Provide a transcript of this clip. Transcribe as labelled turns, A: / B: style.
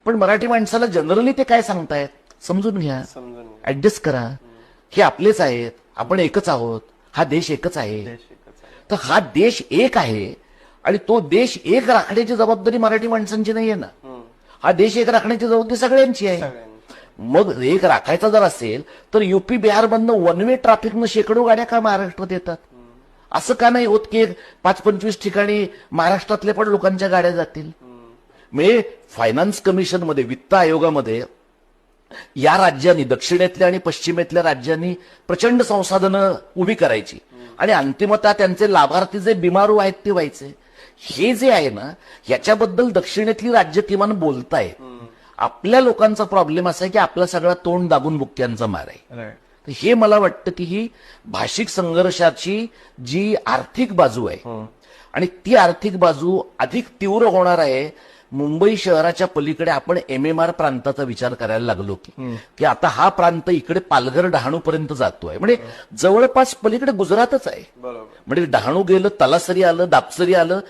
A: पण मराठी माणसाला जनरली ते काय सांगतायत समजून घ्या, ऍडजस्ट करा, हे आपलेच आहेत, आपण एकच आहोत, हा देश एकच आहे. तर हा देश एक आहे आणि तो देश एक राखण्याची जबाबदारी मराठी माणसांची नाहीये ना. हा देश एक राखण्याची जबाबदारी सगळ्यांची आहे. मग एक राखायचा जर असेल तर युपी बिहार मधनं वन वे ट्रॅफिकनं शेकडो गाड्या का महाराष्ट्रात येतात? असं का नाही होत की 5-25 ठिकाणी महाराष्ट्रातल्या पण लोकांच्या गाड्या जातील? म्हणजे फायनान्स कमिशनमध्ये, वित्त आयोगामध्ये या राज्यांनी, दक्षिणेतल्या आणि पश्चिमेतल्या राज्यांनी प्रचंड संसाधनं उभी करायची आणि अंतिमतः त्यांचे लाभार्थी जे बिमारू आहेत ते व्हायचे. हे जे आहे ना, याच्याबद्दल दक्षिणेतली राज्य किमान बोलताय. आपल्या लोकांचा प्रॉब्लेम असा आहे की आपला सगळा तोंड दाबून बुक्क्यांचा मार आहे. तर हे मला वाटतं की ही भाषिक संघर्षाची जी आर्थिक बाजू आहे आणि ती आर्थिक बाजू अधिक तीव्र होणार आहे मुंबई शहराच्या पलीकडे आपण MMR प्रांताचा विचार करायला लागलो की आता हा प्रांत इकडे पालघर डहाणू पर्यंत जातोय. म्हणजे जवळपास पलीकडे गुजरातच आहे. म्हणजे डहाणू गेलं, तलासरी आलं, दापसरी आलं